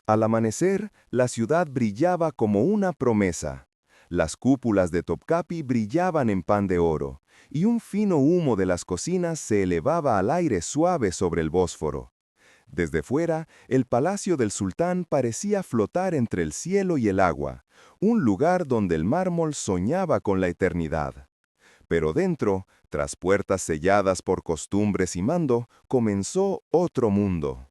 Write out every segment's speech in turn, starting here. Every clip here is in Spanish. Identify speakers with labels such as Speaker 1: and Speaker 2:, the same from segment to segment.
Speaker 1: Al amanecer, la ciudad brillaba como una promesa. Las cúpulas de Topkapi brillaban en pan de oro, y un fino humo de las cocinas se elevaba al aire suave sobre el Bósforo. Desde fuera, el palacio del sultán parecía flotar entre el cielo y el agua, un lugar donde el mármol soñaba con la eternidad. Pero dentro, tras puertas selladas por costumbres y mando, comenzó otro mundo.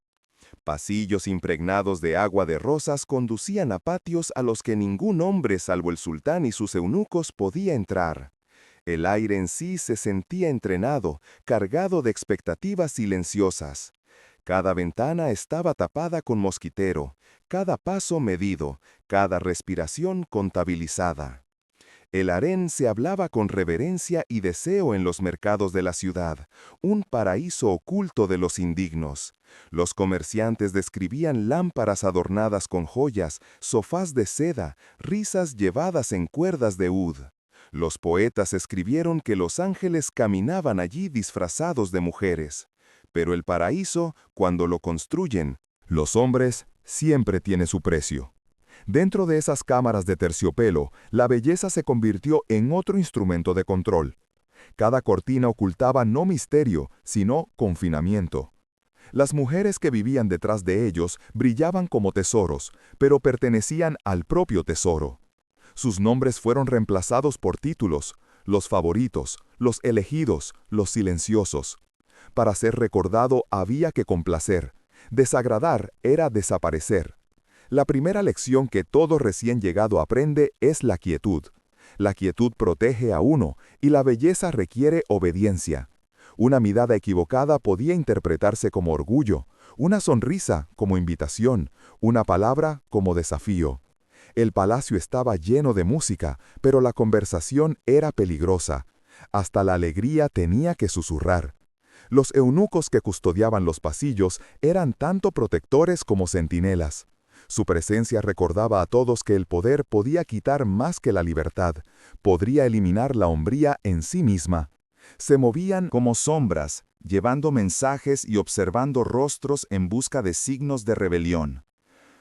Speaker 1: Pasillos impregnados de agua de rosas conducían a patios a los que ningún hombre salvo el sultán y sus eunucos podía entrar. El aire en sí se sentía entrenado, cargado de expectativas silenciosas. Cada ventana estaba tapada con mosquitero, cada paso medido, cada respiración contabilizada. El harén se hablaba con reverencia y deseo en los mercados de la ciudad, un paraíso oculto de los indignos. Los comerciantes describían lámparas adornadas con joyas, sofás de seda, risas llevadas en cuerdas de ud. Los poetas escribieron que los ángeles caminaban allí disfrazados de mujeres. Pero el paraíso, cuando lo construyen, los hombres, siempre tiene su precio. Dentro de esas cámaras de terciopelo, la belleza se convirtió en otro instrumento de control. Cada cortina ocultaba no misterio, sino confinamiento. Las mujeres que vivían detrás de ellos brillaban como tesoros, pero pertenecían al propio tesoro. Sus nombres fueron reemplazados por títulos, los favoritos, los elegidos, los silenciosos. Para ser recordado había que complacer. Desagradar era desaparecer. La primera lección que todo recién llegado aprende es la quietud. La quietud protege a uno y la belleza requiere obediencia. Una mirada equivocada podía interpretarse como orgullo, una sonrisa como invitación, una palabra como desafío. El palacio estaba lleno de música, pero la conversación era peligrosa. Hasta la alegría tenía que susurrar. Los eunucos que custodiaban los pasillos eran tanto protectores como centinelas. Su presencia recordaba a todos que el poder podía quitar más que la libertad, podría eliminar la hombría en sí misma. Se movían como sombras, llevando mensajes y observando rostros en busca de signos de rebelión.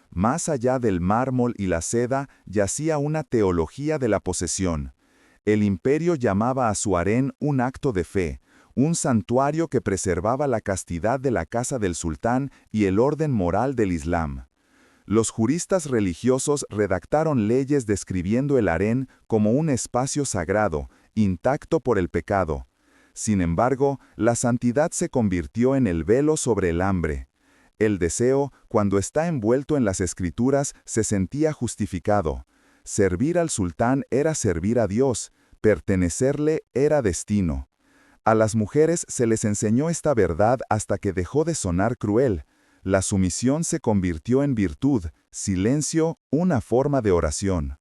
Speaker 1: Más allá del mármol y la seda yacía una teología de la posesión. El imperio llamaba a su harén un acto de fe, un santuario que preservaba la castidad de la casa del sultán y el orden moral del Islam. Los juristas religiosos redactaron leyes describiendo el harén como un espacio sagrado, intacto por el pecado. Sin embargo, la santidad se convirtió en el velo sobre el hambre. El deseo, cuando está envuelto en las escrituras, se sentía justificado. Servir al sultán era servir a Dios, pertenecerle era destino. A las mujeres se les enseñó esta verdad hasta que dejó de sonar cruel. La sumisión se convirtió en virtud, silencio, una forma de oración.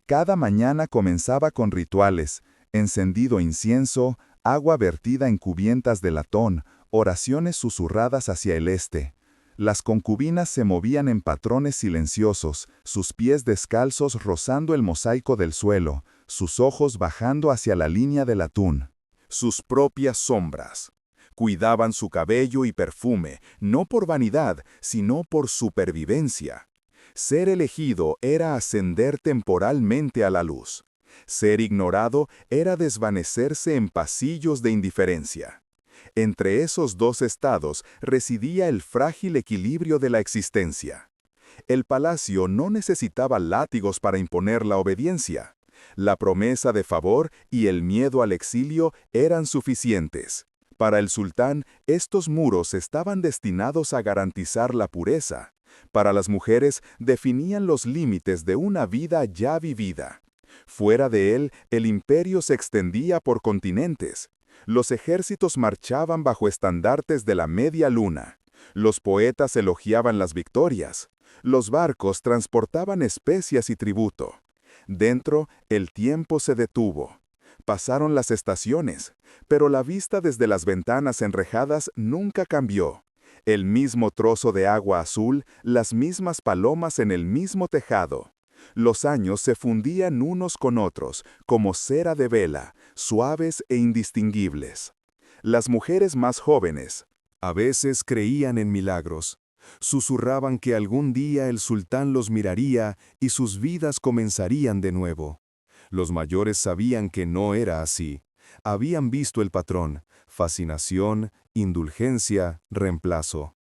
Speaker 1: Cada mañana comenzaba con rituales, encendido incienso, agua vertida en cubientas de latón, oraciones susurradas hacia el este. Las concubinas se movían en patrones silenciosos, sus pies descalzos rozando el mosaico del suelo, sus ojos bajando hacia la línea del atún. Sus propias sombras. Cuidaban su cabello y perfume, no por vanidad, sino por supervivencia. Ser elegido era ascender temporalmente a la luz. Ser ignorado era desvanecerse en pasillos de indiferencia. Entre esos dos estados residía el frágil equilibrio de la existencia. El palacio no necesitaba látigos para imponer la obediencia. La promesa de favor y el miedo al exilio eran suficientes. Para el sultán, estos muros estaban destinados a garantizar la pureza. Para las mujeres, definían los límites de una vida ya vivida. Fuera de él, el imperio se extendía por continentes. Los ejércitos marchaban bajo estandartes de la media luna. Los poetas elogiaban las victorias. Los barcos transportaban especias y tributo. Dentro, el tiempo se detuvo. Pasaron las estaciones, pero la vista desde las ventanas enrejadas nunca cambió. El mismo trozo de agua azul, las mismas palomas en el mismo tejado. Los años se fundían unos con otros, como cera de vela, suaves e indistinguibles. Las mujeres más jóvenes, a veces creían en milagros.
Speaker 2: Susurraban que algún día el sultán los miraría y sus vidas comenzarían de nuevo. Los mayores sabían que no era así. Habían visto el patrón: fascinación, indulgencia, reemplazo.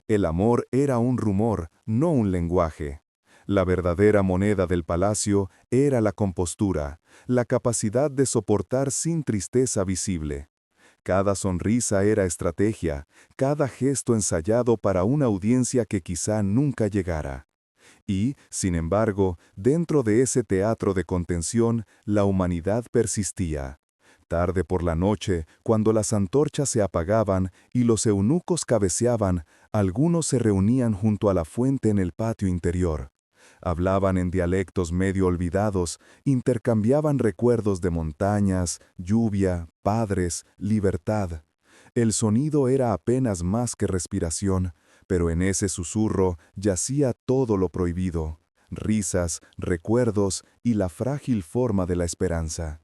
Speaker 2: El amor era un rumor, no un lenguaje. La verdadera moneda del palacio era la compostura, la capacidad de soportar sin tristeza visible. Cada sonrisa era estrategia, cada gesto ensayado para una audiencia que quizá nunca llegara. Y, sin embargo, dentro de ese teatro de contención, la humanidad persistía. Tarde por la noche, cuando las antorchas se apagaban y los eunucos cabeceaban, algunos se reunían junto a la fuente en el patio interior. Hablaban en dialectos medio olvidados, intercambiaban recuerdos de montañas, lluvia, padres, libertad. El sonido era apenas más que respiración, pero en ese susurro yacía todo lo prohibido: risas, recuerdos y la frágil forma de la esperanza.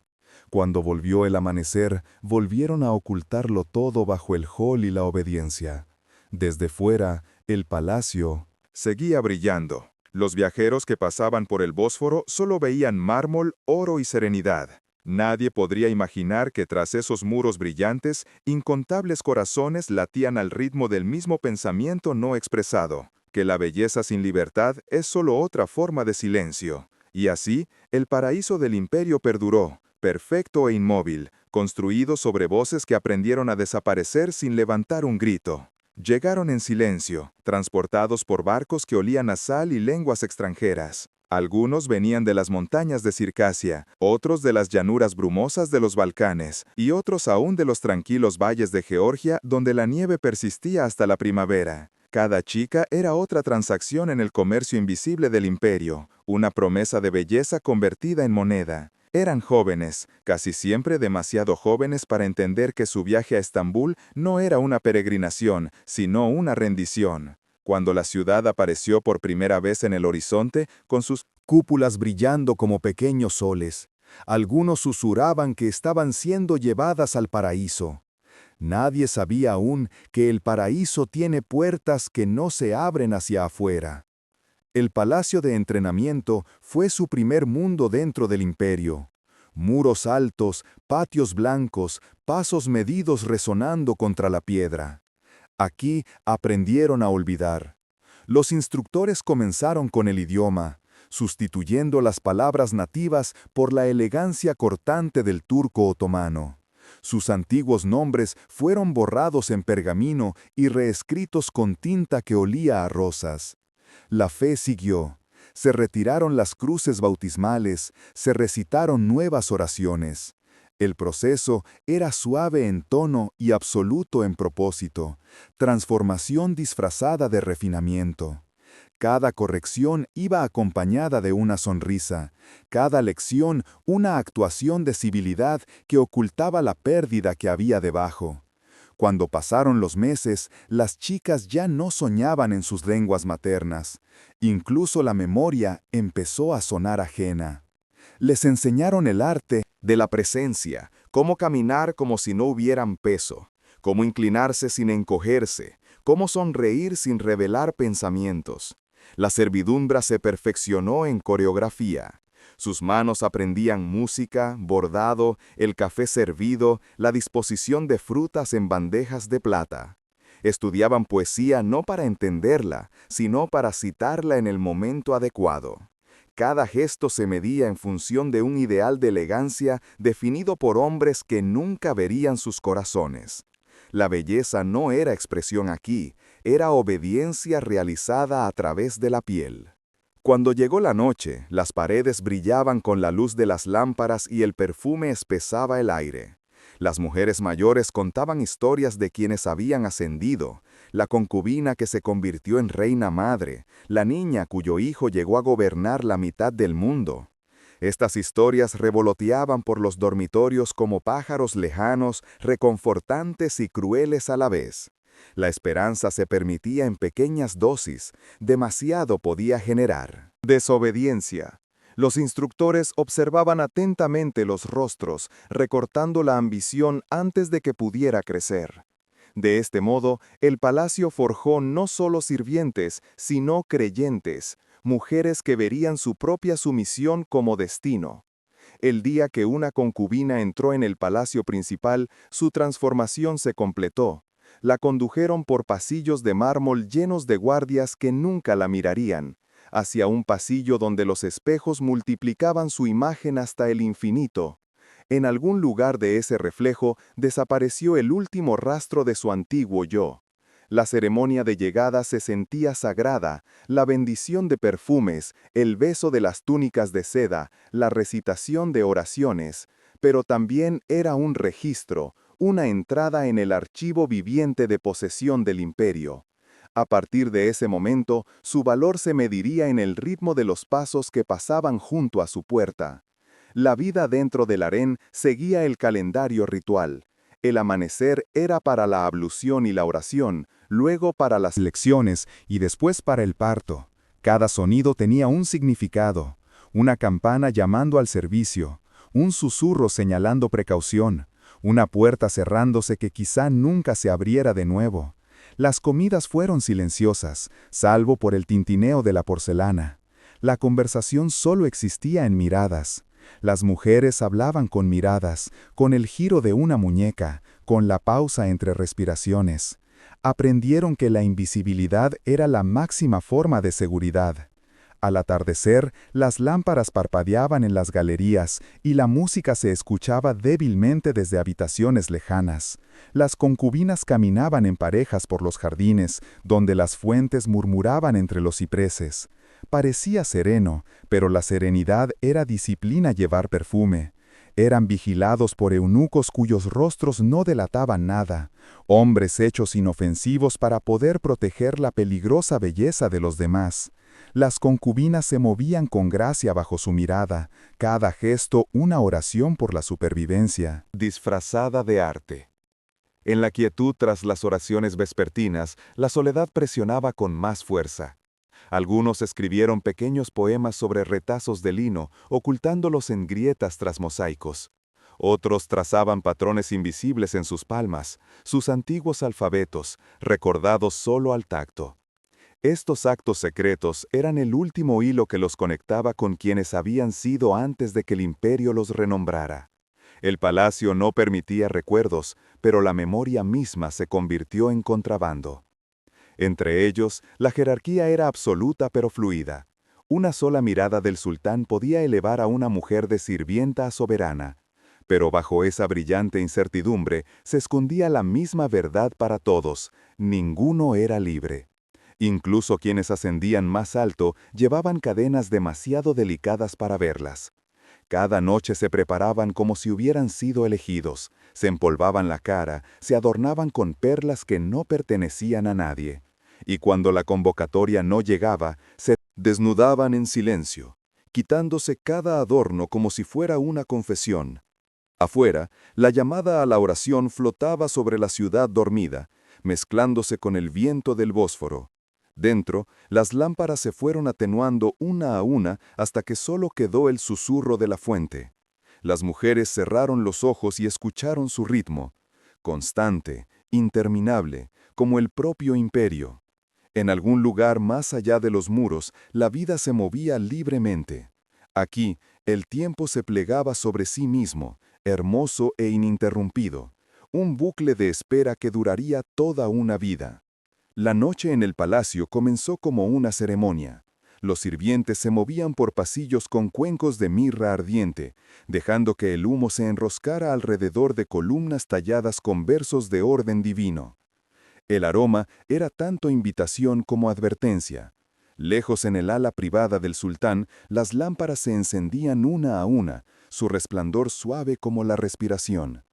Speaker 2: Cuando volvió el amanecer, volvieron a ocultarlo todo bajo el hall y la obediencia. Desde fuera, el palacio
Speaker 1: seguía brillando. Los viajeros que pasaban por el Bósforo solo veían mármol, oro y serenidad. Nadie podría imaginar que tras esos muros brillantes, incontables corazones latían al ritmo del mismo pensamiento no expresado, que la belleza sin libertad es solo otra forma de silencio. Y así, el paraíso del imperio perduró, perfecto e inmóvil, construido sobre voces que aprendieron a desaparecer sin levantar un grito. Llegaron en silencio, transportados por barcos que olían a sal y lenguas extranjeras. Algunos venían de las montañas de Circasia, otros de las llanuras brumosas de los Balcanes, y otros aún de los tranquilos valles de Georgia donde la nieve persistía hasta la primavera. Cada chica era otra transacción en el comercio invisible del imperio, una promesa de belleza convertida en moneda. Eran jóvenes, casi siempre demasiado jóvenes para entender que su viaje a Estambul no era una peregrinación, sino una rendición. Cuando la ciudad apareció por primera vez en el horizonte, con sus
Speaker 2: cúpulas brillando como pequeños soles, algunos susurraban que estaban siendo llevadas al paraíso. Nadie sabía aún que el paraíso tiene puertas que no se abren hacia afuera. El palacio de entrenamiento fue su primer mundo dentro del imperio. Muros altos, patios blancos, pasos medidos resonando contra la piedra. Aquí aprendieron a olvidar. Los instructores comenzaron con el idioma, sustituyendo las palabras nativas por la elegancia cortante del turco otomano. Sus antiguos nombres fueron borrados en pergamino y reescritos con tinta que olía a rosas. La fe siguió. Se retiraron las cruces bautismales, se recitaron nuevas oraciones. El proceso era suave en tono y absoluto en propósito, transformación disfrazada de refinamiento. Cada corrección iba acompañada de una sonrisa, cada lección una actuación de civilidad que ocultaba la pérdida que había debajo. Cuando pasaron los meses, las chicas ya no soñaban en sus lenguas maternas. Incluso la memoria empezó a sonar ajena. Les enseñaron el arte
Speaker 1: de la presencia, cómo caminar como si no hubieran peso, cómo inclinarse sin encogerse, cómo sonreír sin revelar pensamientos. La servidumbre se perfeccionó en coreografía. Sus manos aprendían música, bordado, el café servido, la disposición de frutas en bandejas de plata. Estudiaban poesía no para entenderla, sino para citarla en el momento adecuado. Cada gesto se medía en función de un ideal de elegancia definido por hombres que nunca verían sus corazones. La belleza no era expresión aquí, era obediencia realizada a través de la piel. Cuando llegó la noche, las paredes brillaban con la luz de las lámparas y el perfume espesaba el aire. Las mujeres mayores contaban historias de quienes habían ascendido, la concubina que se convirtió en reina madre, la niña cuyo hijo llegó a gobernar la mitad del mundo. Estas historias revoloteaban por los dormitorios como pájaros lejanos, reconfortantes y crueles a la vez. La esperanza se permitía en pequeñas dosis, demasiado podía generar. Desobediencia. Los instructores observaban atentamente los rostros, recortando la ambición antes de que pudiera crecer. De este modo, el palacio forjó no solo sirvientes, sino creyentes, mujeres que verían su propia sumisión como destino. El día que una concubina entró en el palacio principal, su transformación se completó. La condujeron por pasillos de mármol llenos de guardias que nunca la mirarían, hacia un pasillo donde los espejos multiplicaban su imagen hasta el infinito. En algún lugar de ese reflejo desapareció el último rastro de su antiguo yo. La ceremonia de llegada se sentía sagrada, la bendición de perfumes, el beso de las túnicas de seda, la recitación de oraciones, pero también era un registro, una entrada en el archivo viviente de posesión del imperio. A partir de ese momento, su valor se mediría en el ritmo de los pasos que pasaban junto a su puerta. La vida dentro del harén seguía el calendario ritual. El amanecer era para la ablución y la oración, luego para las
Speaker 2: lecciones y después para el parto. Cada sonido tenía un significado, una campana llamando al servicio, un susurro señalando precaución, una puerta cerrándose que quizá nunca se abriera de nuevo. Las comidas fueron silenciosas, salvo por el tintineo de la porcelana. La conversación solo existía en miradas. Las mujeres hablaban con miradas, con el giro de una muñeca, con la pausa entre respiraciones. Aprendieron que la invisibilidad era la máxima forma de seguridad. Al atardecer, las lámparas parpadeaban en las galerías y la música se escuchaba débilmente desde habitaciones lejanas. Las concubinas caminaban en parejas por los jardines, donde las fuentes murmuraban entre los cipreses. Parecía sereno, pero la serenidad era disciplina llevar perfume. Eran vigilados por eunucos cuyos rostros no delataban nada, hombres hechos inofensivos para poder proteger la peligrosa belleza de los demás. Las concubinas se movían con gracia bajo su mirada, cada gesto una oración por la supervivencia.
Speaker 1: disfrazada de arte. En la quietud tras las oraciones vespertinas, la soledad presionaba con más fuerza. Algunos escribieron pequeños poemas sobre retazos de lino, ocultándolos en grietas tras mosaicos. Otros trazaban patrones invisibles en sus palmas, sus antiguos alfabetos, recordados solo al tacto. Estos actos secretos eran el último hilo que los conectaba con quienes habían sido antes de que el imperio los renombrara. El palacio no permitía recuerdos, pero la memoria misma se convirtió en contrabando. Entre ellos, la jerarquía era absoluta pero fluida. Una sola mirada del sultán podía elevar a una mujer de sirvienta a soberana. Pero bajo esa brillante incertidumbre se escondía la misma verdad para todos: ninguno era libre. Incluso quienes ascendían más alto llevaban cadenas demasiado delicadas para verlas. Cada noche se preparaban como si hubieran sido elegidos, se empolvaban la cara, se adornaban con perlas que no pertenecían a nadie. Y cuando la convocatoria no llegaba, se desnudaban en silencio, quitándose cada adorno como si fuera una confesión. Afuera, la llamada a la oración flotaba sobre la ciudad dormida, mezclándose con el viento del Bósforo. Dentro, las lámparas se fueron atenuando una a una hasta que solo quedó el susurro de la fuente. Las mujeres cerraron los ojos y escucharon su ritmo, constante, interminable, como el propio imperio. En algún lugar más allá de los muros, la vida se movía libremente. Aquí, el tiempo se plegaba sobre sí mismo, hermoso e ininterrumpido, un bucle de espera que duraría toda una vida. La noche en el palacio comenzó como una ceremonia. Los sirvientes se movían por pasillos con cuencos de mirra ardiente, dejando que el humo se enroscara alrededor de columnas talladas con versos de orden divino. El aroma era tanto invitación como advertencia. Lejos en el ala privada del sultán, las lámparas se encendían una a una, su resplandor suave como la respiración.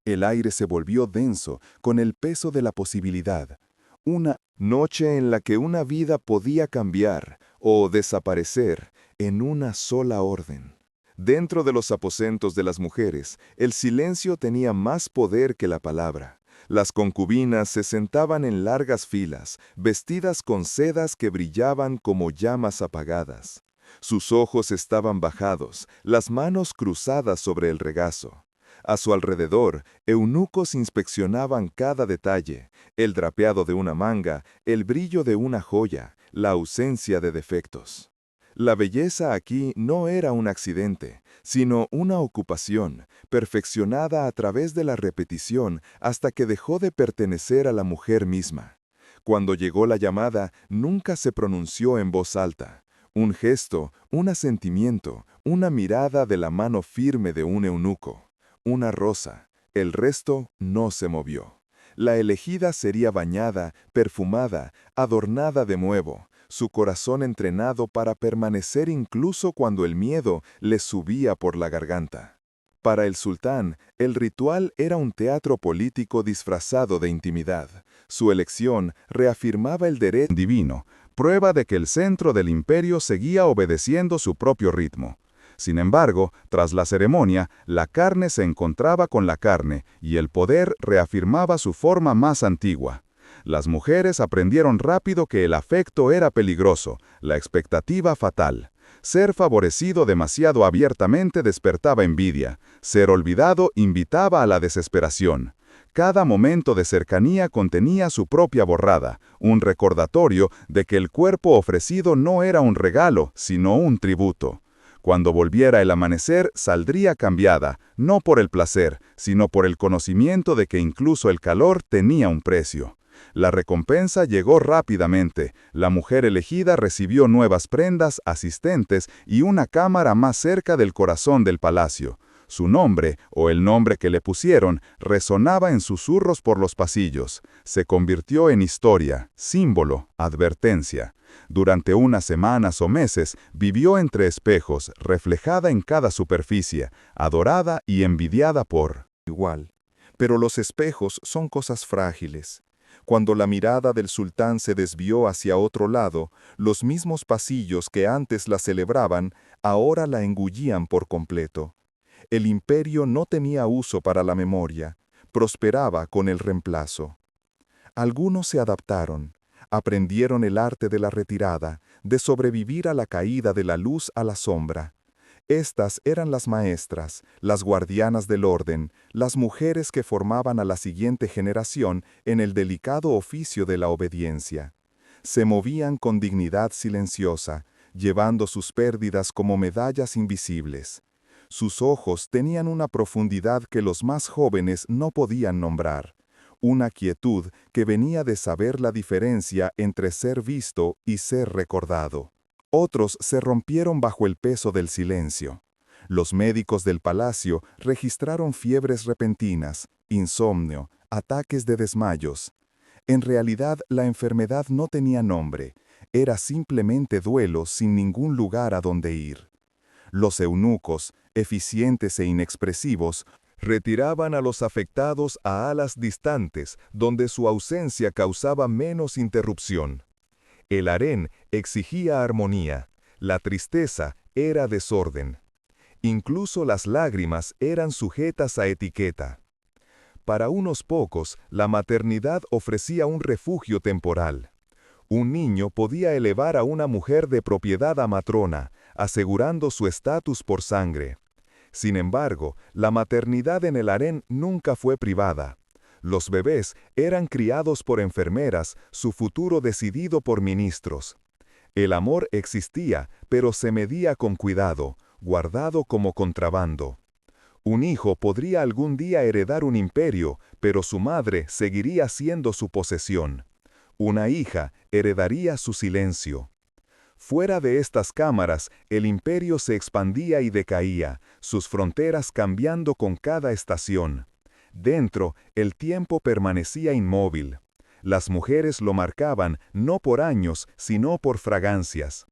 Speaker 1: El aire se volvió denso, con el peso de la posibilidad. Una noche en la que una vida podía cambiar o desaparecer en una sola orden. Dentro de los aposentos de las mujeres, el silencio tenía más poder que la palabra. Las concubinas se sentaban en largas filas, vestidas con sedas que brillaban como llamas apagadas. Sus ojos estaban bajados, las manos cruzadas sobre el regazo. A su alrededor, eunucos inspeccionaban cada detalle, el drapeado de una manga, el brillo de una joya, la ausencia de defectos. La belleza aquí no era un accidente, sino una ocupación, perfeccionada a través de la repetición hasta que dejó de pertenecer a la mujer misma. Cuando llegó la llamada, nunca se pronunció en voz alta. Un gesto, un asentimiento, una mirada de la mano firme de un eunuco. Una rosa. El resto no se movió. La elegida sería bañada, perfumada, adornada de nuevo, su corazón entrenado para permanecer incluso cuando el miedo le subía por la garganta. Para el sultán, el ritual era un teatro político disfrazado de intimidad. Su elección reafirmaba el derecho divino, prueba de que el centro del imperio seguía obedeciendo su propio ritmo. Sin embargo, tras la ceremonia, la carne se encontraba con la carne y el poder reafirmaba su forma más antigua. Las mujeres aprendieron rápido que el afecto era peligroso, la expectativa fatal. Ser favorecido demasiado abiertamente despertaba envidia, ser olvidado invitaba a la desesperación. Cada momento de cercanía contenía su propia borrada, un recordatorio de que el cuerpo ofrecido no era un regalo, sino un tributo. Cuando volviera el amanecer, saldría cambiada, no por el placer, sino por el conocimiento de que incluso el calor tenía un precio. La recompensa llegó rápidamente. La mujer elegida recibió nuevas prendas, asistentes y una cámara más cerca del corazón del palacio. Su nombre, o el nombre que le pusieron, resonaba en susurros por los pasillos. Se convirtió en historia, símbolo, advertencia. Durante unas semanas o meses vivió entre espejos, reflejada en cada superficie, adorada y envidiada por igual. Pero los espejos son cosas frágiles. Cuando la mirada del sultán se desvió hacia otro lado, los mismos pasillos que antes la celebraban, ahora la engullían por completo. El imperio no tenía uso para la memoria, prosperaba con el reemplazo. Algunos se adaptaron, aprendieron el arte de la retirada, de sobrevivir a la caída de la luz a la sombra. Estas eran las maestras, las guardianas del orden, las mujeres que formaban a la siguiente generación en el delicado oficio de la obediencia. Se movían con dignidad silenciosa, llevando sus pérdidas como medallas invisibles. Sus ojos tenían una profundidad que los más jóvenes no podían nombrar, una quietud que venía de saber la diferencia entre ser visto y ser recordado. Otros se rompieron bajo el peso del silencio. Los médicos del palacio registraron fiebres repentinas, insomnio, ataques de desmayos. En realidad, la enfermedad no tenía nombre, era simplemente duelo sin ningún lugar a donde ir. Los eunucos, eficientes e inexpresivos, retiraban a los afectados a alas distantes, donde su ausencia causaba menos interrupción. El harén exigía armonía, la tristeza era desorden. Incluso las lágrimas eran sujetas a etiqueta. Para unos pocos, la maternidad ofrecía un refugio temporal. Un niño podía elevar a una mujer de propiedad a matrona, asegurando su estatus por sangre. Sin embargo, la maternidad en el harén nunca fue privada. Los bebés eran criados por enfermeras, su futuro decidido por ministros. El amor existía, pero se medía con cuidado, guardado como contrabando. Un hijo podría algún día heredar un imperio, pero su madre seguiría siendo su posesión. Una hija heredaría su silencio. Fuera de estas cámaras, el imperio se expandía y decaía, sus fronteras cambiando con cada estación. Dentro, el tiempo permanecía inmóvil. Las mujeres lo marcaban no por años, sino por fragancias.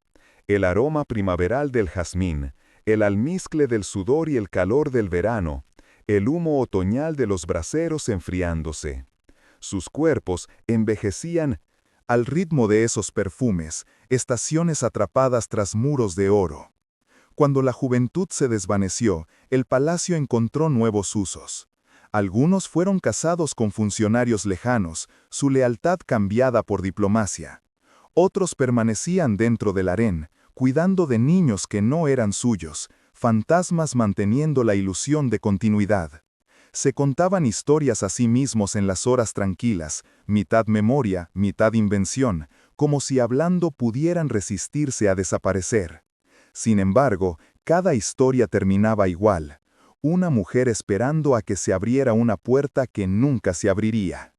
Speaker 1: El aroma primaveral del jazmín, el almizcle del sudor y el calor del verano, el humo otoñal de los braseros enfriándose. Sus cuerpos envejecían al ritmo de esos perfumes, estaciones atrapadas tras muros de oro. Cuando la juventud se desvaneció, el palacio encontró nuevos usos. Algunos fueron casados con funcionarios lejanos, su lealtad cambiada por diplomacia. Otros permanecían dentro del harén, cuidando de niños que no eran suyos, fantasmas manteniendo la ilusión de continuidad.
Speaker 2: Se contaban historias a sí mismos en las horas tranquilas, mitad memoria, mitad invención, como si hablando pudieran resistirse a desaparecer. Sin embargo, cada historia terminaba igual, una mujer esperando a que se abriera una puerta que nunca se abriría.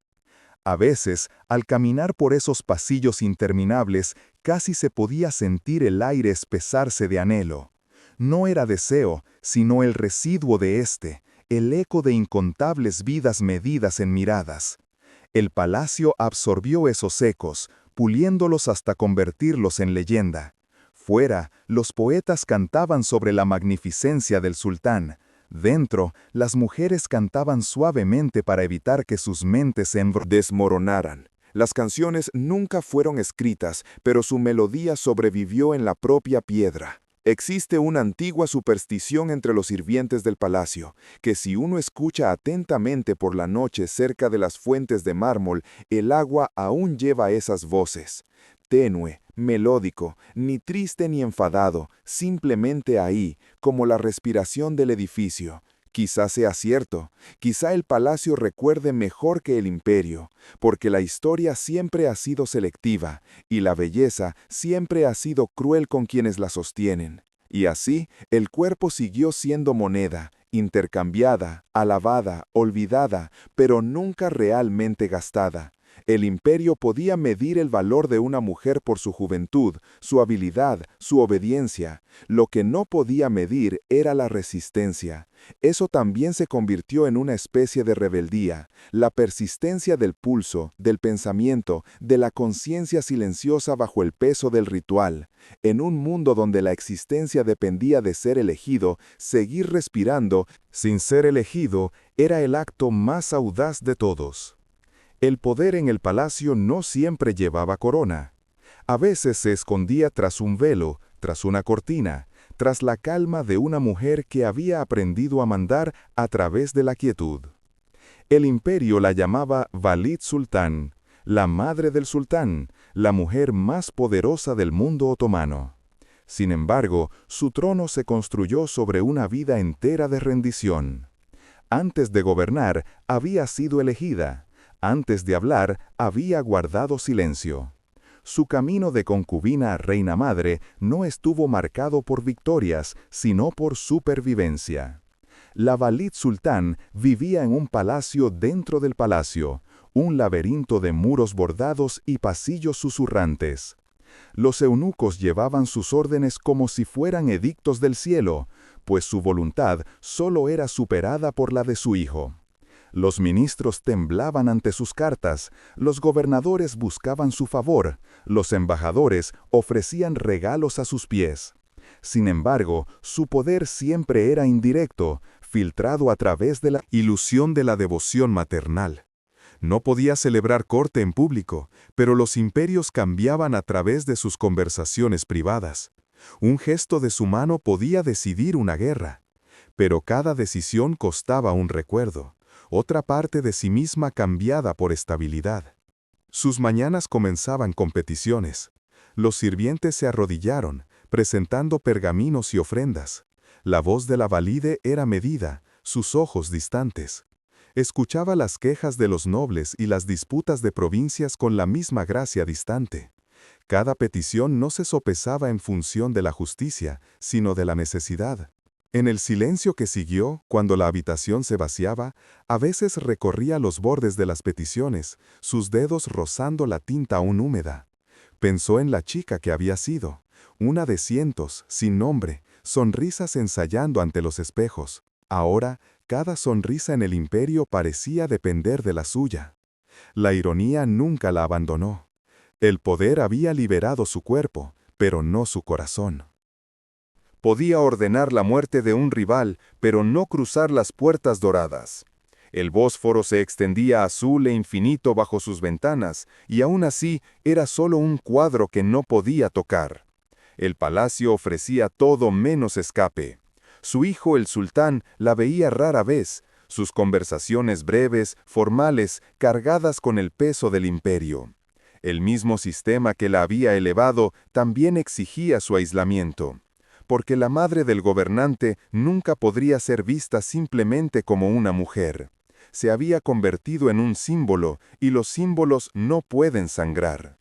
Speaker 2: A veces, al caminar por esos pasillos interminables, casi se podía sentir el aire espesarse de anhelo. No era deseo, sino el residuo de éste, el eco de incontables vidas medidas en miradas. El palacio absorbió esos ecos, puliéndolos hasta convertirlos en leyenda. Fuera, los poetas cantaban sobre la magnificencia del sultán. Dentro, las mujeres cantaban suavemente para evitar que sus mentes se
Speaker 1: desmoronaran. Las canciones nunca fueron escritas, pero su melodía sobrevivió en la propia piedra. Existe una antigua superstición entre los sirvientes del palacio, que si uno escucha atentamente por la noche cerca de las fuentes de mármol, el agua aún lleva esas voces. Tenue, melódico, ni triste ni enfadado, simplemente ahí, como la respiración del edificio. Quizá sea cierto, quizá el palacio recuerde mejor que el imperio, porque la historia siempre ha sido selectiva, y la belleza siempre ha sido cruel con quienes la sostienen. Y así, el cuerpo siguió siendo moneda, intercambiada, alabada, olvidada, pero nunca realmente gastada. El imperio podía medir el valor de una mujer por su juventud, su habilidad, su obediencia. Lo que no podía medir era la resistencia. Eso también se convirtió en una especie de rebeldía, la persistencia del pulso, del pensamiento, de la conciencia silenciosa bajo el peso del ritual. En un mundo donde la existencia dependía de ser elegido, seguir respirando, sin ser elegido, era el acto más audaz de todos. El poder en el palacio no siempre llevaba corona. A veces se escondía tras un velo, tras una cortina, tras la calma de una mujer que había aprendido a mandar a través de la quietud. El imperio la llamaba Valid Sultán, la madre del sultán, la mujer más poderosa del mundo otomano. Sin embargo, su trono se construyó sobre una vida entera de rendición. Antes de gobernar, había sido elegida. Antes de hablar, había guardado silencio. Su camino de concubina a reina madre no estuvo marcado por victorias, sino por supervivencia. La Valid Sultán vivía en un palacio dentro del palacio, un laberinto de muros bordados y pasillos susurrantes. Los eunucos llevaban sus órdenes como si fueran edictos del cielo, pues su voluntad solo era superada por la de su hijo. Los ministros temblaban ante sus cartas, los gobernadores buscaban su favor, los embajadores ofrecían regalos a sus pies. Sin embargo, su poder siempre era indirecto, filtrado a través de la ilusión de la devoción maternal. No podía celebrar corte en público, pero los imperios cambiaban a través de sus conversaciones privadas. Un gesto de su mano podía decidir una guerra, pero cada decisión costaba un recuerdo. Otra parte de sí misma cambiada por estabilidad. Sus mañanas comenzaban con peticiones. Los sirvientes se arrodillaron, presentando pergaminos y ofrendas. La voz de la valide era medida, sus ojos distantes. Escuchaba las quejas de los nobles y las disputas de provincias con la misma gracia distante. Cada petición no se sopesaba en función de la justicia, sino de la necesidad. En el silencio que siguió, cuando la habitación se vaciaba, a veces recorría los bordes de las peticiones, sus dedos rozando la tinta aún húmeda. Pensó en la chica que había sido, una de cientos, sin nombre, sonrisas ensayando ante los espejos. Ahora, cada sonrisa en el imperio parecía depender de la suya. La ironía nunca la abandonó. El poder había liberado su cuerpo, pero no su corazón. Podía ordenar la muerte de un rival, pero no cruzar las puertas doradas. El Bósforo se extendía azul e infinito bajo sus ventanas, y aún así era solo un cuadro que no podía tocar. El palacio ofrecía todo menos escape. Su hijo el sultán la veía rara vez, sus conversaciones breves, formales, cargadas con el peso del imperio. El mismo sistema que la había elevado también exigía su aislamiento. porque la madre del gobernante nunca podría ser vista simplemente como una mujer. Se había convertido en un símbolo, y los símbolos no pueden sangrar.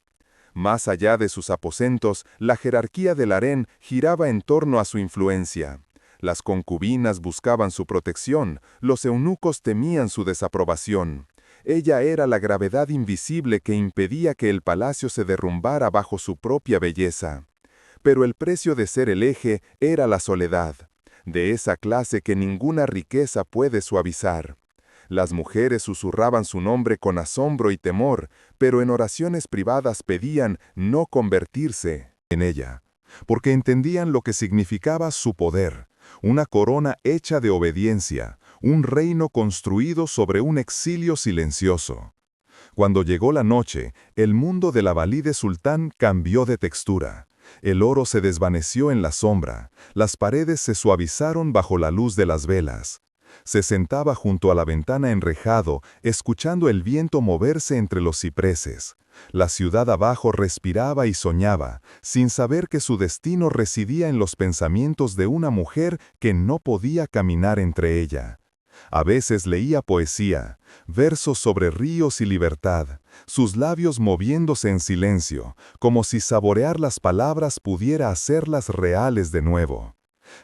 Speaker 1: Más allá de sus aposentos, la jerarquía del harén giraba en torno a su influencia. Las concubinas buscaban su protección, los eunucos temían su desaprobación. Ella era la gravedad invisible que impedía que el palacio se derrumbara bajo su propia belleza. Pero el precio de ser el eje era la soledad, de esa clase que ninguna riqueza puede suavizar. Las mujeres susurraban su nombre con asombro y temor, pero en oraciones privadas pedían no convertirse en ella, porque entendían lo que significaba su poder, una corona hecha de obediencia, un reino construido sobre un exilio silencioso. Cuando llegó la noche, el mundo de la Valide Sultán cambió de textura. El oro se desvaneció en la sombra, las paredes se suavizaron bajo la luz de las velas. Se sentaba junto a la ventana enrejado, escuchando el viento moverse entre los cipreses. La ciudad abajo respiraba y soñaba, sin saber que su destino residía en los pensamientos de una mujer que no podía caminar entre ella. A veces leía poesía, versos sobre ríos y libertad, sus labios moviéndose en silencio, como si saborear las palabras pudiera hacerlas reales de nuevo.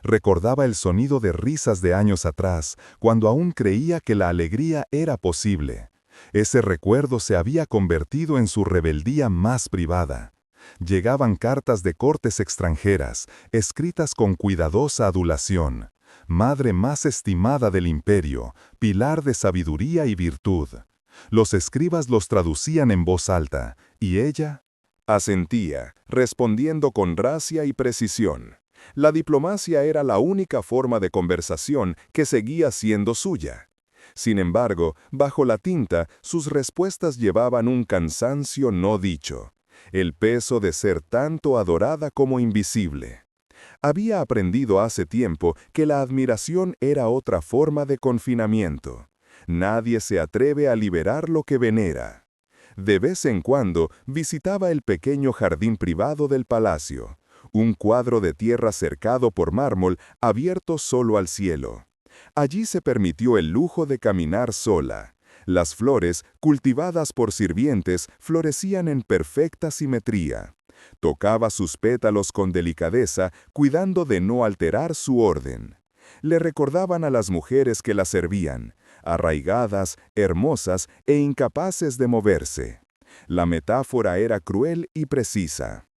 Speaker 1: Recordaba el sonido de risas de años atrás, cuando aún creía que la alegría era posible. Ese recuerdo se había convertido en su rebeldía más privada. Llegaban cartas de cortes extranjeras, escritas con cuidadosa adulación. Madre más estimada del imperio, pilar de sabiduría y virtud. Los escribas los traducían en voz alta, y ella asentía, respondiendo con gracia y precisión. La diplomacia era la única forma de conversación que seguía siendo suya. Sin embargo, bajo la tinta, sus respuestas llevaban un cansancio no dicho, el peso de ser tanto adorada como invisible. Había aprendido hace tiempo que la admiración era otra forma de confinamiento. Nadie se atreve a liberar lo que venera. De vez en cuando visitaba el pequeño jardín privado del palacio, un cuadro de tierra cercado por mármol abierto solo al cielo. Allí se permitió el lujo de caminar sola. Las flores, cultivadas por sirvientes, florecían en perfecta simetría. Tocaba sus pétalos con delicadeza, cuidando de no alterar su orden. Le recordaban a las mujeres que la servían, arraigadas, hermosas e incapaces de moverse. La metáfora era cruel y precisa.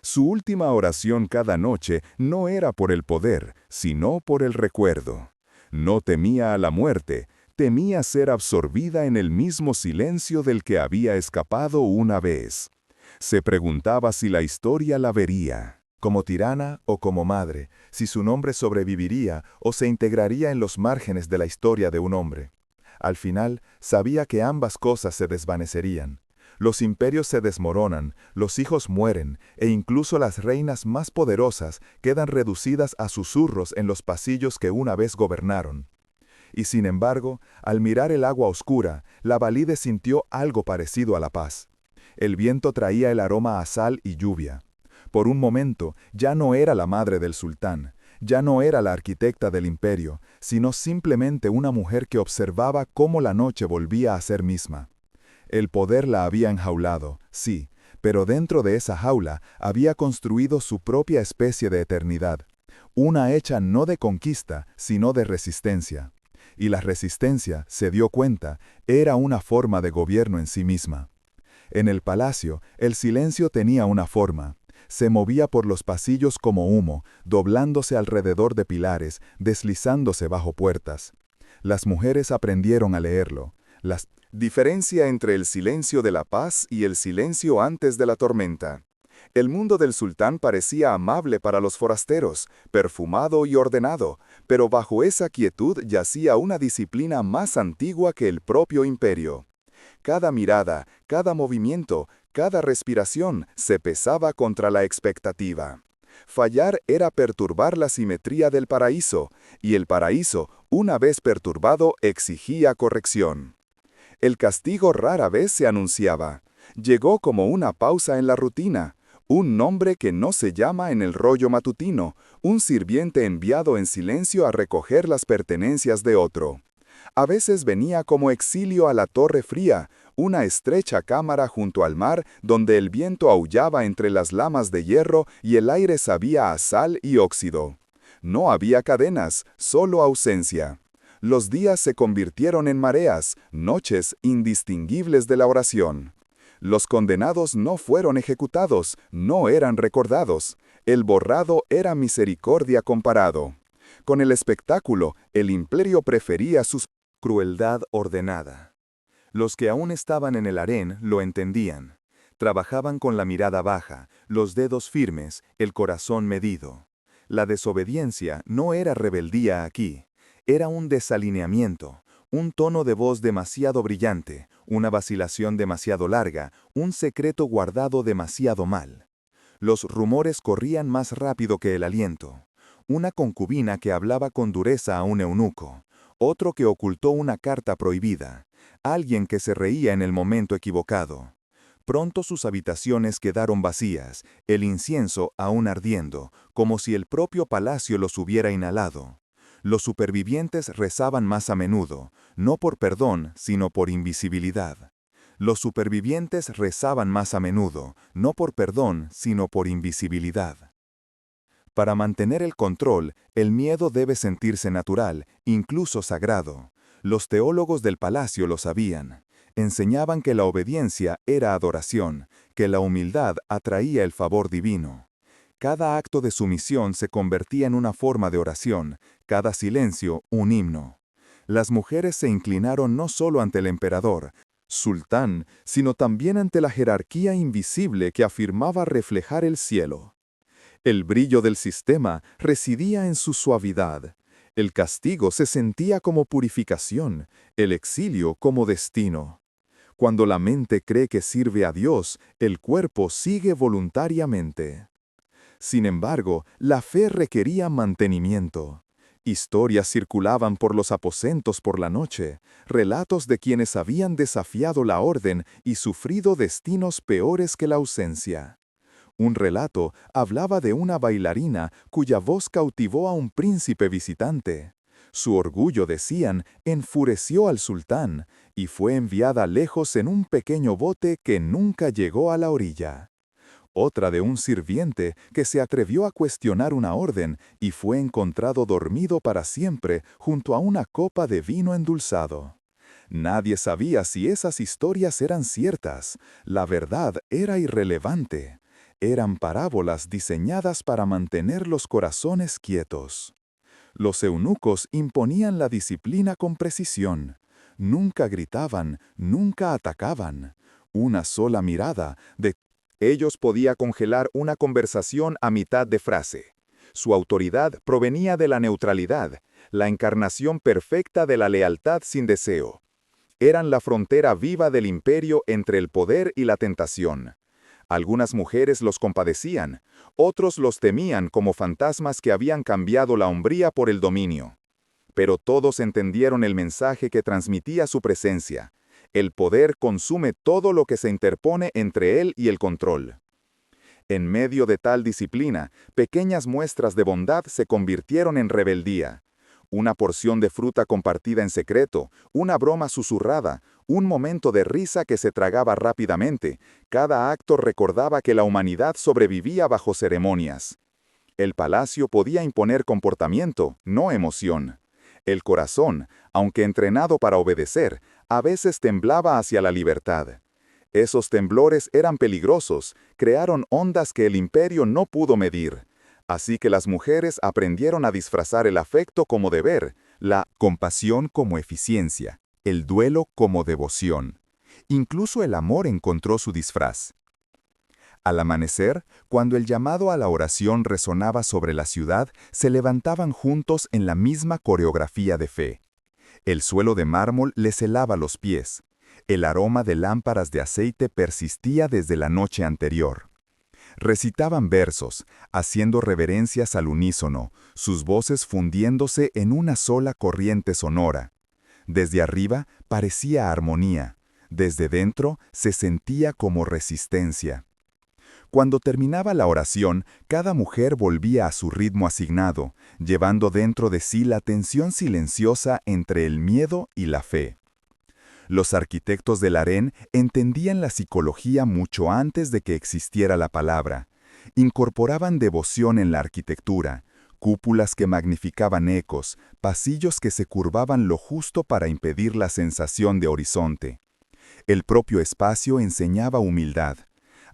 Speaker 1: Su última oración cada noche no era por el poder, sino por el recuerdo. No temía a la muerte, temía ser absorbida en el mismo silencio del que había escapado una vez. Se preguntaba si la historia la vería, como tirana o como madre, si su nombre sobreviviría o se integraría en los márgenes de la historia de un hombre. Al final, sabía que ambas cosas se desvanecerían. Los imperios se desmoronan, los hijos mueren, e incluso las reinas más poderosas quedan reducidas a susurros en los pasillos que una vez gobernaron. Y sin embargo, al mirar el agua oscura, la Valide sintió algo parecido a la paz. El viento traía el aroma a sal y lluvia. Por un momento, ya no era la madre del sultán, ya no era la arquitecta del imperio, sino simplemente una mujer que observaba cómo la noche volvía a ser misma. El poder la había enjaulado, sí, pero dentro de esa jaula había construido su propia especie de eternidad, una hecha no de conquista, sino de resistencia. Y la resistencia, se dio cuenta, era una forma de gobierno en sí misma. En el palacio, el silencio tenía una forma. Se movía por los pasillos como humo, doblándose alrededor de pilares, deslizándose bajo puertas. Las mujeres aprendieron a leerlo. La diferencia entre el silencio de la paz y el silencio antes de la tormenta. El mundo del sultán parecía amable para los forasteros, perfumado y ordenado, pero bajo esa quietud yacía una disciplina más antigua que el propio imperio. Cada mirada, cada movimiento, cada respiración se pesaba contra la expectativa. Fallar era perturbar la simetría del paraíso, y el paraíso, una vez perturbado, exigía corrección. El castigo rara vez se anunciaba. Llegó como una pausa en la rutina,
Speaker 2: Un nombre que no se llama en el rollo matutino, un sirviente enviado en silencio a recoger las pertenencias de otro. A veces venía como exilio a la Torre Fría, una estrecha cámara junto al mar donde el viento aullaba entre las lamas de hierro y el aire sabía a sal y óxido. No había cadenas, solo ausencia. Los días se convirtieron en mareas, noches indistinguibles de la oración. Los condenados no fueron ejecutados, no eran recordados. El borrado era misericordia comparado. Con el espectáculo, el imperio prefería su crueldad ordenada. Los que aún estaban en el harén lo entendían. Trabajaban con la mirada baja, los dedos firmes, el corazón medido. La desobediencia no era rebeldía aquí, era un desalineamiento, un tono de voz demasiado brillante, una vacilación demasiado larga, un secreto guardado demasiado mal. Los rumores corrían más rápido que el aliento. Una concubina que hablaba con dureza a un eunuco, otro que ocultó una carta prohibida, alguien que se reía en el momento equivocado. Pronto sus habitaciones quedaron vacías, el incienso aún ardiendo, como si el propio palacio los hubiera inhalado. Los supervivientes rezaban más a menudo, no por perdón, sino por invisibilidad. Los supervivientes rezaban más a menudo, no por perdón, sino por invisibilidad. Para mantener el control, el miedo debe sentirse natural, incluso sagrado. Los teólogos del palacio lo sabían. Enseñaban que la obediencia era adoración, que la humildad atraía el favor divino. Cada acto de sumisión se convertía en una forma de oración, cada silencio un himno. Las mujeres se inclinaron no solo ante el emperador, sultán, sino también ante la jerarquía invisible que afirmaba reflejar el cielo. El brillo del sistema residía en su suavidad. El castigo se sentía como purificación, el exilio como destino. Cuando la mente cree que sirve a Dios, el cuerpo sigue voluntariamente. Sin embargo, la fe requería mantenimiento. Historias circulaban por los aposentos por la noche, relatos de quienes habían desafiado la orden y sufrido destinos peores que la ausencia. Un relato hablaba de una bailarina cuya voz cautivó a un príncipe visitante. Su orgullo, decían, enfureció al sultán y fue enviada lejos en un pequeño bote que nunca llegó a la orilla. Otra de un sirviente que se atrevió a cuestionar una orden y fue encontrado dormido para siempre junto a una copa de vino endulzado. Nadie sabía si esas historias eran ciertas. La verdad era irrelevante. Eran parábolas diseñadas para mantener los corazones quietos. Los eunucos imponían la disciplina con precisión. Nunca gritaban, nunca atacaban. Una sola mirada de ellos podía congelar una conversación a mitad de frase. Su autoridad provenía de la neutralidad, la encarnación perfecta de la lealtad sin deseo. Eran la frontera viva del imperio entre el poder y la tentación. Algunas mujeres los compadecían, otros los temían como fantasmas que habían cambiado la hombría por el dominio. Pero todos entendieron el mensaje que transmitía su presencia. El poder consume todo lo que se interpone entre él y el control. En medio de tal disciplina, pequeñas muestras de bondad se convirtieron en rebeldía. Una porción de fruta compartida en secreto, una broma susurrada, un momento de risa que se tragaba rápidamente, cada acto recordaba que la humanidad sobrevivía bajo ceremonias. El palacio podía imponer comportamiento, no emoción. El corazón, aunque entrenado para obedecer, a veces temblaba hacia la libertad. Esos temblores eran peligrosos, crearon ondas que el imperio no pudo medir. Así que las mujeres aprendieron a disfrazar el afecto como deber, la compasión como eficiencia, el duelo como devoción. Incluso el amor encontró su disfraz. Al amanecer, cuando el llamado a la oración resonaba sobre la ciudad, se levantaban juntos en la misma coreografía de fe. El suelo de mármol les helaba los pies. El aroma de lámparas de aceite persistía desde la noche anterior. Recitaban versos, haciendo reverencias al unísono, sus voces fundiéndose en una sola corriente sonora. Desde arriba parecía armonía, desde dentro se sentía como resistencia.
Speaker 1: Cuando terminaba la oración, cada mujer volvía a su ritmo asignado, llevando dentro de sí la tensión silenciosa entre el miedo y la fe. Los arquitectos del harén entendían la psicología mucho antes de que existiera la palabra. Incorporaban devoción en la arquitectura, cúpulas que magnificaban ecos, pasillos que se curvaban lo justo para impedir la sensación de horizonte. El propio espacio enseñaba humildad.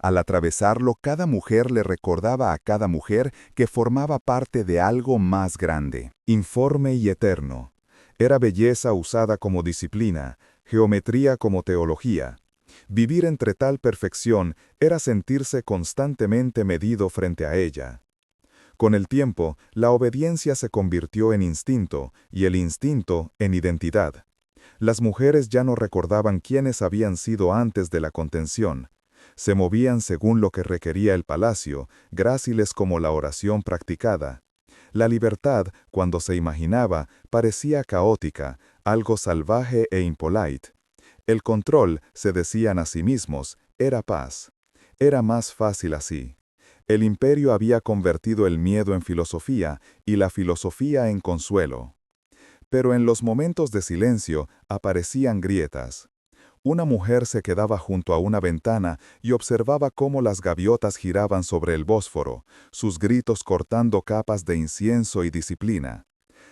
Speaker 1: Al atravesarlo, cada mujer le recordaba a cada mujer que formaba parte de algo más grande. Informe y eterno. Era belleza usada como disciplina, geometría como teología. Vivir entre tal perfección era sentirse constantemente medido frente a ella. Con el tiempo, la obediencia se convirtió en instinto y el instinto en identidad. Las mujeres ya no recordaban quiénes habían sido antes de la contención. Se movían según lo que requería el palacio, gráciles como la oración practicada. La libertad, cuando se imaginaba, parecía caótica, algo salvaje e impolite. El control, se decían a sí mismos, era paz. Era más fácil así. El imperio había convertido el miedo en filosofía y la filosofía en consuelo. Pero en los momentos de silencio aparecían grietas. Una mujer se quedaba junto a una ventana y observaba cómo las gaviotas giraban sobre el Bósforo, sus gritos cortando capas de incienso y disciplina.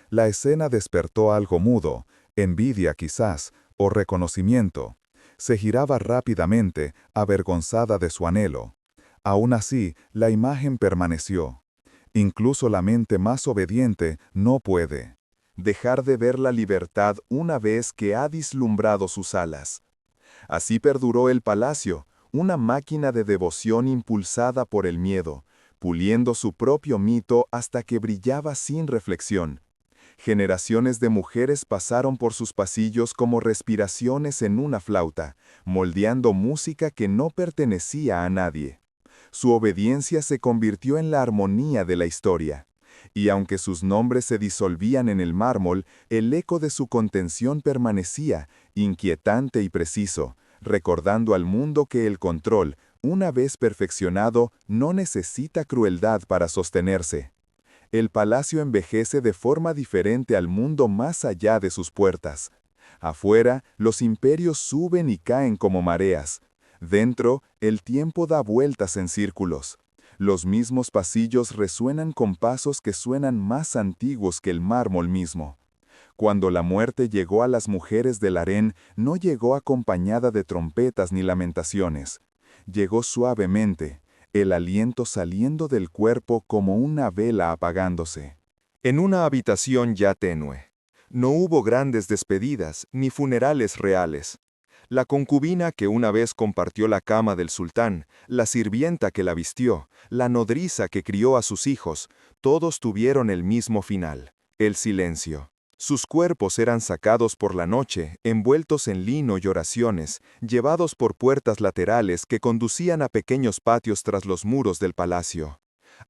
Speaker 1: La escena despertó algo mudo, envidia quizás, o reconocimiento. Se giraba rápidamente, avergonzada de su anhelo. Aún así, la imagen permaneció. Incluso la mente más obediente no puede dejar de ver la libertad una vez que ha vislumbrado sus alas. Así perduró el palacio, una máquina de devoción impulsada por el miedo, puliendo su propio mito hasta que brillaba sin reflexión. Generaciones de mujeres pasaron por sus pasillos como respiraciones en una flauta, moldeando música que no pertenecía a nadie. Su obediencia se convirtió en la armonía de la historia. Y aunque sus nombres se disolvían en el mármol, el eco de su contención permanecía, inquietante y preciso, recordando al mundo que el control, una vez perfeccionado, no necesita crueldad para sostenerse. El palacio envejece de forma diferente al mundo más allá de sus puertas. Afuera, los imperios suben y caen como mareas. Dentro, el tiempo da vueltas en círculos. Los mismos pasillos resuenan con pasos que suenan más antiguos que el mármol mismo. Cuando la muerte llegó a las mujeres del harén, no llegó acompañada de trompetas ni lamentaciones. Llegó suavemente, el aliento saliendo del cuerpo como una vela apagándose. En una habitación ya tenue. No hubo grandes despedidas ni funerales reales. La concubina que una vez compartió la cama del sultán, la sirvienta que la vistió, la nodriza que crió a sus hijos, todos tuvieron el mismo final, el silencio. Sus cuerpos eran sacados por la noche, envueltos en lino y oraciones, llevados por puertas laterales que conducían a pequeños patios tras los muros del palacio.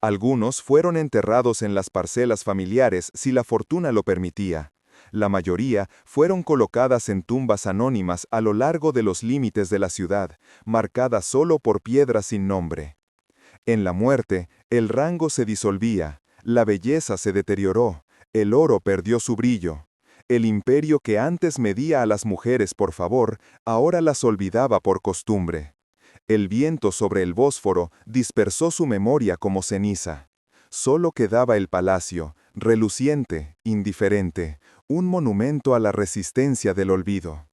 Speaker 1: Algunos fueron enterrados en las parcelas familiares si la fortuna lo permitía. La mayoría fueron colocadas en tumbas anónimas a lo largo de los límites de la ciudad, marcadas solo por piedras sin nombre. En la muerte, el rango se disolvía, la belleza se deterioró, el oro perdió su brillo. El imperio que antes medía a las mujeres por favor, ahora las olvidaba por costumbre. El viento sobre el Bósforo dispersó su memoria como ceniza. Solo quedaba el palacio, reluciente, indiferente, un monumento a la resistencia del olvido.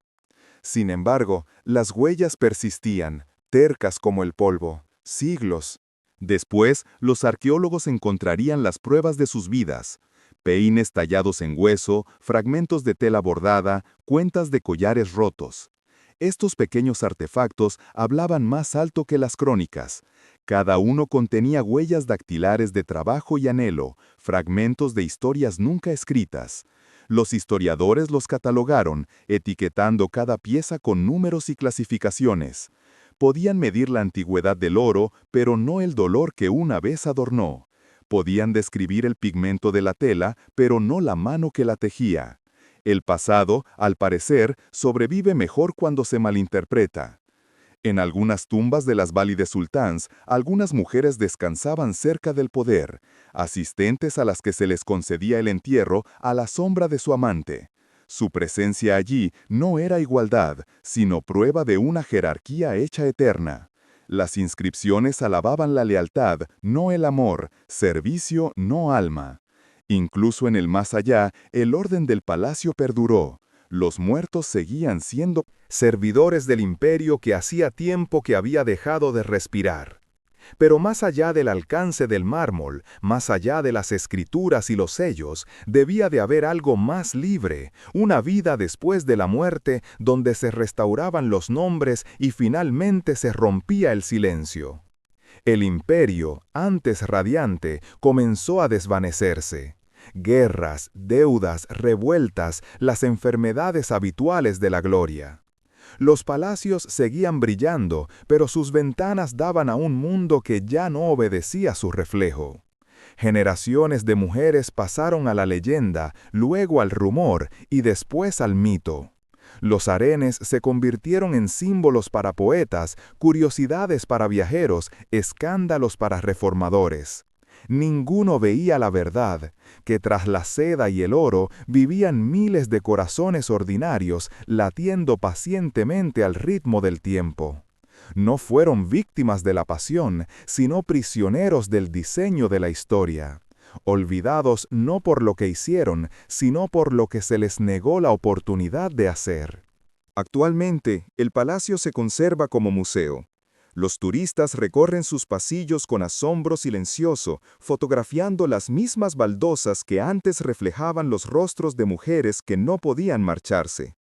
Speaker 1: Sin embargo, las huellas persistían, tercas como el polvo, siglos. Después, los arqueólogos encontrarían las pruebas de sus vidas: peines tallados en hueso, fragmentos de tela bordada, cuentas de collares rotos. Estos pequeños artefactos hablaban más alto que las crónicas. Cada uno contenía huellas dactilares de trabajo y anhelo, fragmentos de historias nunca escritas. Los historiadores los catalogaron, etiquetando cada pieza con números y clasificaciones. Podían medir la antigüedad del oro, pero no el dolor que una vez adornó. Podían describir el pigmento de la tela, pero no la mano que la tejía. El pasado, al parecer, sobrevive mejor cuando se malinterpreta. En algunas tumbas de las Válides Sultans, algunas mujeres descansaban cerca del poder, asistentes a las que se les concedía el entierro a la sombra de su amante. Su presencia allí no era igualdad, sino prueba de una jerarquía hecha eterna. Las inscripciones alababan la lealtad, no el amor, servicio, no alma. Incluso en el más allá, el orden del palacio perduró. Los muertos seguían siendo servidores del imperio que hacía tiempo que había dejado de respirar. Pero más allá del alcance del mármol, más allá de las escrituras y los sellos, debía de haber algo más libre, una vida después de la muerte donde se restauraban los nombres y finalmente se rompía el silencio. El imperio, antes radiante, comenzó a desvanecerse. Guerras, deudas, revueltas, las enfermedades habituales de la gloria. Los palacios seguían brillando, pero sus ventanas daban a un mundo que ya no obedecía su reflejo. Generaciones de mujeres pasaron a la leyenda, luego al rumor y después al mito. Los harenes se convirtieron en símbolos para poetas, curiosidades para viajeros, escándalos para reformadores. Ninguno veía la verdad, que tras la seda y el oro vivían miles de corazones ordinarios latiendo pacientemente al ritmo del tiempo. No fueron víctimas de la pasión, sino prisioneros del diseño de la historia. Olvidados no por lo que hicieron, sino por lo que se les negó la oportunidad de hacer. Actualmente, el palacio se conserva como museo. Los turistas recorren sus pasillos con asombro silencioso, fotografiando las mismas baldosas que antes reflejaban los rostros de mujeres que no podían marcharse.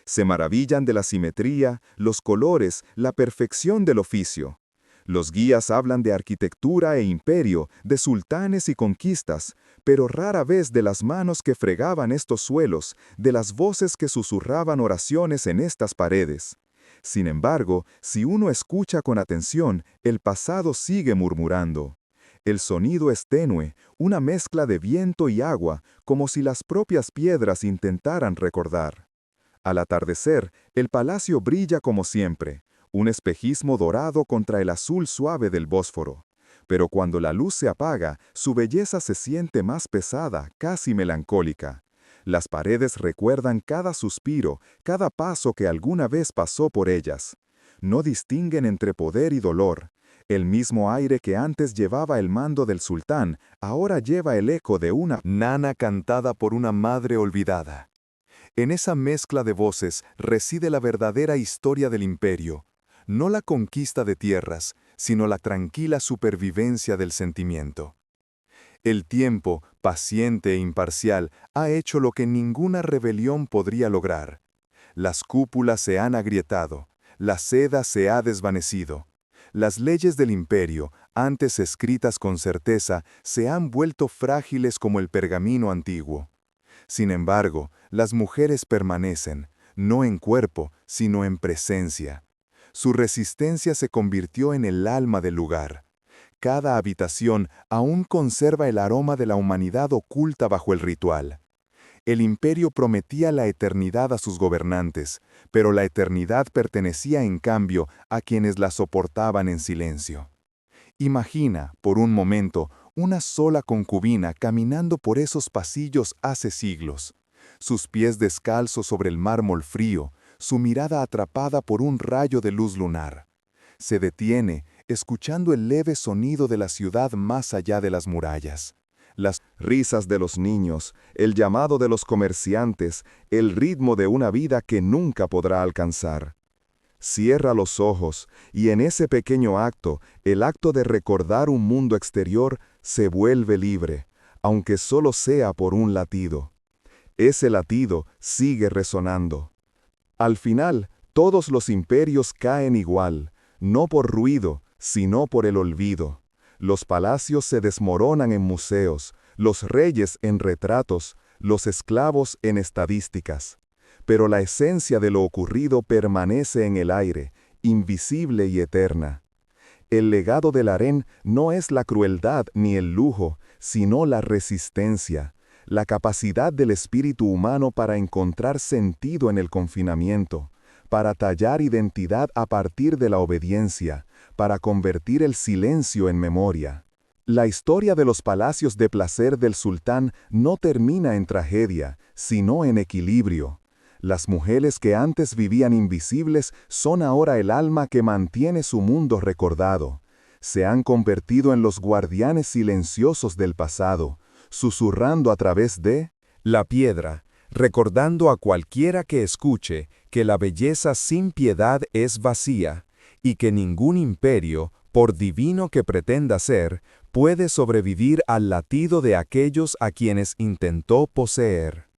Speaker 1: Se maravillan de la simetría, los colores, la perfección del oficio. Los guías hablan de arquitectura e imperio, de sultanes y conquistas, pero rara vez de las manos que fregaban estos suelos, de las voces que susurraban oraciones en estas paredes. Sin embargo, si uno escucha con atención, el pasado sigue murmurando. El sonido es tenue, una mezcla de viento y agua, como si las propias piedras intentaran recordar. Al atardecer, el palacio brilla como siempre, un espejismo dorado contra el azul suave del Bósforo. Pero cuando la luz se apaga, su belleza se siente más pesada, casi melancólica. Las paredes recuerdan cada suspiro, cada paso que alguna vez pasó por ellas. No distinguen entre poder y dolor. El mismo aire que antes llevaba el mando del sultán, ahora lleva el eco de una nana cantada por una madre olvidada. En esa mezcla de voces reside la verdadera historia del imperio, no la conquista de tierras, sino la tranquila supervivencia del sentimiento. El tiempo, paciente e imparcial, ha hecho lo que ninguna rebelión podría lograr. Las cúpulas se han agrietado, la seda se ha desvanecido. Las leyes del imperio, antes escritas con certeza, se han vuelto frágiles como el pergamino antiguo. Sin embargo, las mujeres permanecen, no en cuerpo, sino en presencia. Su resistencia se convirtió en el alma del lugar. Cada habitación aún conserva el aroma de la humanidad oculta bajo el ritual. El imperio prometía la eternidad a sus gobernantes, pero la eternidad pertenecía en cambio a quienes la soportaban en silencio. Imagina, por un momento, una sola concubina caminando por esos pasillos hace siglos, sus pies descalzos sobre el mármol frío, su mirada atrapada por un rayo de luz lunar. Se detiene, escuchando el leve sonido de la ciudad más allá de las murallas. Las risas de los niños, el llamado de los comerciantes, el ritmo de una vida que nunca podrá alcanzar. Cierra los ojos, y en ese pequeño acto, el acto de recordar un mundo exterior, se vuelve libre, aunque solo sea por un latido. Ese latido sigue resonando. Al final, todos los imperios caen igual, no por ruido, sino por el olvido. Los palacios se desmoronan en museos, los reyes en retratos, los esclavos en estadísticas. Pero la esencia de lo ocurrido permanece en el aire, invisible y eterna. El legado del harén no es la crueldad ni el lujo, sino la resistencia, la capacidad del espíritu humano para encontrar sentido en el confinamiento, para tallar identidad a partir de la obediencia, para convertir el silencio en memoria. La historia de los palacios de placer del sultán no termina en tragedia, sino en equilibrio. Las mujeres que antes vivían invisibles son ahora el alma que mantiene su mundo recordado. Se han convertido en los guardianes silenciosos del pasado, susurrando a través de
Speaker 2: la piedra, recordando a cualquiera que escuche que la belleza sin piedad es vacía, y que ningún imperio, por divino que pretenda ser, puede sobrevivir al latido de aquellos a quienes intentó poseer.